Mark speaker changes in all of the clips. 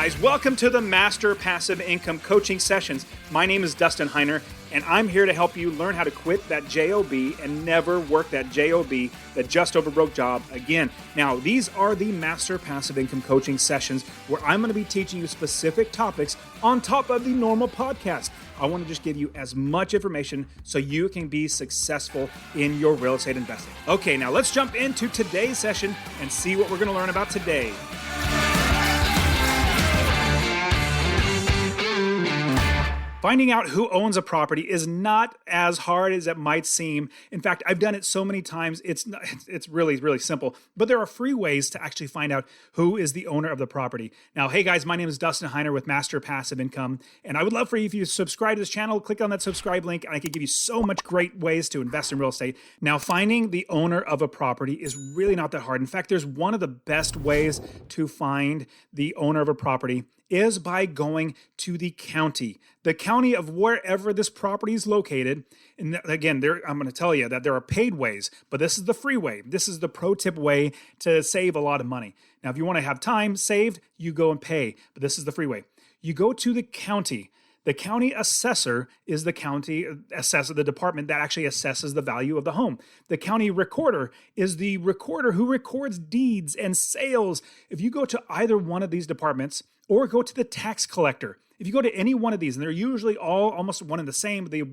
Speaker 1: guys, welcome to the Master Passive Income Coaching Sessions. My name is Dustin Heiner, and I'm here to help you learn how to quit that JOB and never work that JOB, that just over broke job again. Now, these are the Master Passive Income Coaching Sessions where I'm going to be teaching you specific topics on top of the normal podcast. I want to just give you as much information so you can be successful in your real estate investing. Okay, now let's jump into today's session and see what we're going to learn about today. Finding out who owns a property is not as hard as it might seem. In fact, I've done it so many times, it's really, really simple. But there are free ways to actually find out who is the owner of the property. Now, hey guys, my name is Dustin Heiner with Master Passive Income, and I would love for you if you subscribe to this channel, click on that subscribe link, and I could give you so much great ways to invest in real estate. Now, finding the owner of a property is really not that hard. In fact, there's one of the best ways to find the owner of a property is by going to the county of wherever this property is located. And again, I'm going to tell you that there are paid ways, but this is the free way. This is the pro tip way to save a lot of money. Now, if you want to have time saved, you go and pay, but this is the free way. You go to the county. The county assessor is the county assessor, the department that actually assesses the value of the home. The county recorder is the recorder who records deeds and sales. If you go to either one of these departments or go to the tax collector, if you go to any one of these, and they're usually all almost one and the same, but they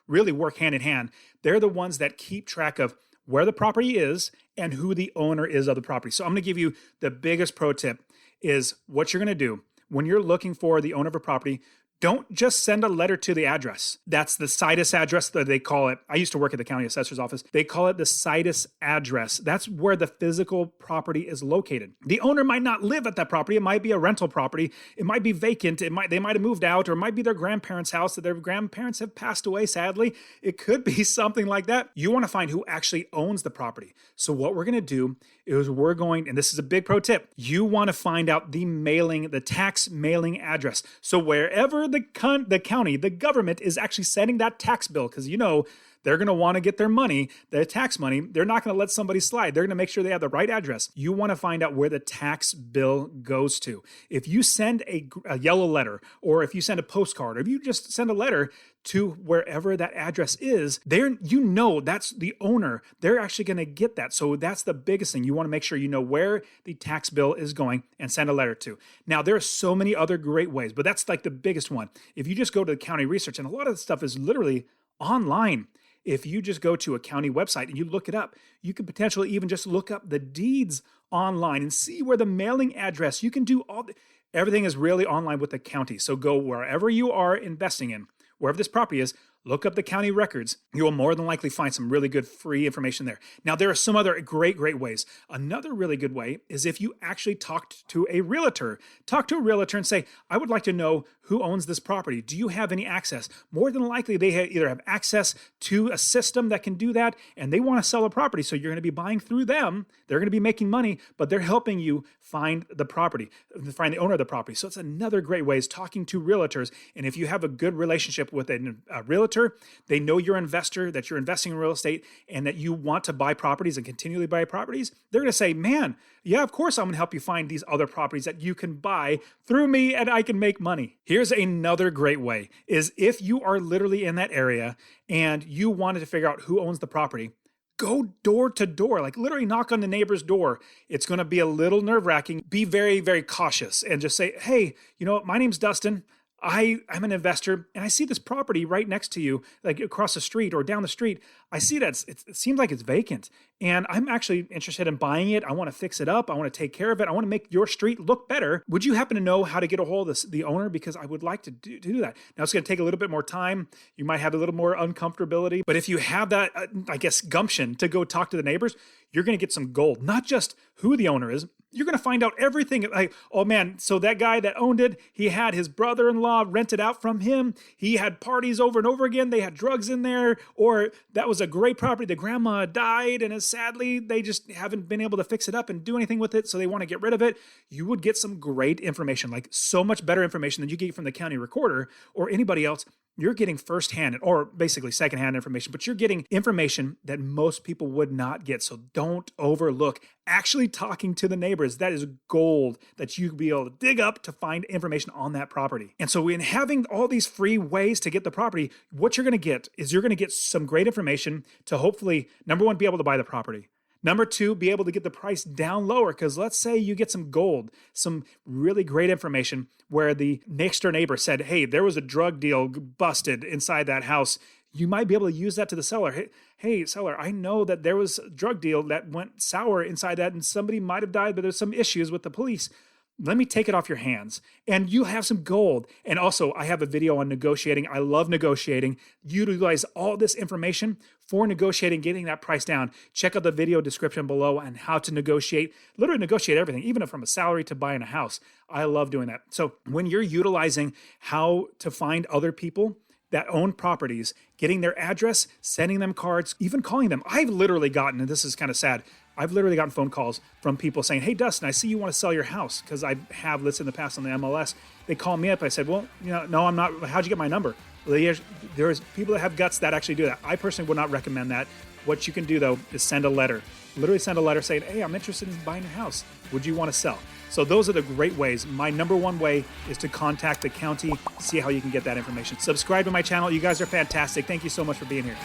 Speaker 1: really work hand in hand, they're the ones that keep track of where the property is and who the owner is of the property. So I'm going to give you the biggest pro tip is what you're going to do when you're looking for the owner of a property. Don't just send a letter to the address. That's the situs address that they call it. I used to work at the county assessor's office. They call it the situs address. That's where the physical property is located. The owner might not live at that property. It might be a rental property. It might be vacant. They might have moved out, or it might be their grandparents' house that their grandparents have passed away, sadly. It could be something like that. You want to find who actually owns the property. So what we're going to do is and this is a big pro tip, you want to find out the tax mailing address. So wherever the county, the government is actually sending that tax bill, because they're going to want to get their money, their tax money. They're not going to let somebody slide. They're going to make sure they have the right address. You want to find out where the tax bill goes to. If you send a yellow letter, or if you send a postcard, or if you just send a letter to wherever that address is, that's the owner. They're actually going to get that. So that's the biggest thing. You want to make sure you know where the tax bill is going and send a letter to. Now, there are so many other great ways, but that's like the biggest one. If you just go to the county research, and a lot of the stuff is literally online. If you just go to a county website and you look it up, you could potentially even just look up the deeds online and see where the mailing address, you can do everything is really online with the county. So go wherever you are investing in, wherever this property is, look up the county records. You will more than likely find some really good free information there. Now, there are some other great ways. Another really good way is if you actually talked to a realtor. Talk to a realtor and say, I would like to know who owns this property. Do you have any access? More than likely, they either have access to a system that can do that, and they want to sell a property. So you're going to be buying through them. They're going to be making money, but they're helping you find the property, find the owner of the property. So it's another great way is talking to realtors. And if you have a good relationship with a realtor, they know you're an investor, that you're investing in real estate, and that you want to buy properties and continually buy properties, they're going to say, man, yeah, of course I'm going to help you find these other properties that you can buy through me and I can make money. Here's another great way is if you are literally in that area and you wanted to figure out who owns the property, go door to door, like literally knock on the neighbor's door. It's going to be a little nerve-wracking. Be very, very cautious and just say, hey, my name's Dustin. I'm an investor and I see this property right next to you, like across the street or down the street. I see that it seems like it's vacant and I'm actually interested in buying it. I want to fix it up. I want to take care of it. I want to make your street look better. Would you happen to know how to get a hold of the owner? Because I would like to do that. Now it's going to take a little bit more time. You might have a little more uncomfortability, but if you have that, gumption to go talk to the neighbors, you're going to get some gold, not just who the owner is. You're going to find out everything. Like, oh man, so that guy that owned it, he had his brother-in-law rented out from him. He had parties over and over again. They had drugs in there, or that was a great property. The grandma died, and sadly, they just haven't been able to fix it up and do anything with it, so they want to get rid of it. You would get some great information, like so much better information than you get from the county recorder or anybody else. you're getting firsthand or basically secondhand information, but you're getting information that most people would not get. So don't overlook actually talking to the neighbors. That is gold that you could be able to dig up to find information on that property. And so in having all these free ways to get the property, what you're going to get is you're going to get some great information to hopefully, number one, be able to buy the property. Number two, be able to get the price down lower, because let's say you get some gold, some really great information where the next door neighbor said, hey, there was a drug deal busted inside that house. You might be able to use that to the seller. Hey, seller, I know that there was a drug deal that went sour inside that and somebody might have died, but there's some issues with the police. Let me take it off your hands and you'll have some gold. And also, I have a video on negotiating. I love negotiating. Utilize all this information for negotiating, getting that price down. Check out the video description below on how to negotiate, literally negotiate everything, even from a salary to buying a house. I love doing that. So when you're utilizing how to find other people that own properties, getting their address, sending them cards, even calling them. I've literally gotten, and this is kind of sad, I've literally gotten phone calls from people saying, hey, Dustin, I see you want to sell your house, because I have this in the past on the MLS. They call me up. I said, well, no, I'm not. How'd you get my number? Well, there's people that have guts that actually do that. I personally would not recommend that. What you can do, though, is send a letter. Literally send a letter saying, hey, I'm interested in buying your house. Would you want to sell? So those are the great ways. My number one way is to contact the county, see how you can get that information. Subscribe to my channel. You guys are fantastic. Thank you so much for being here.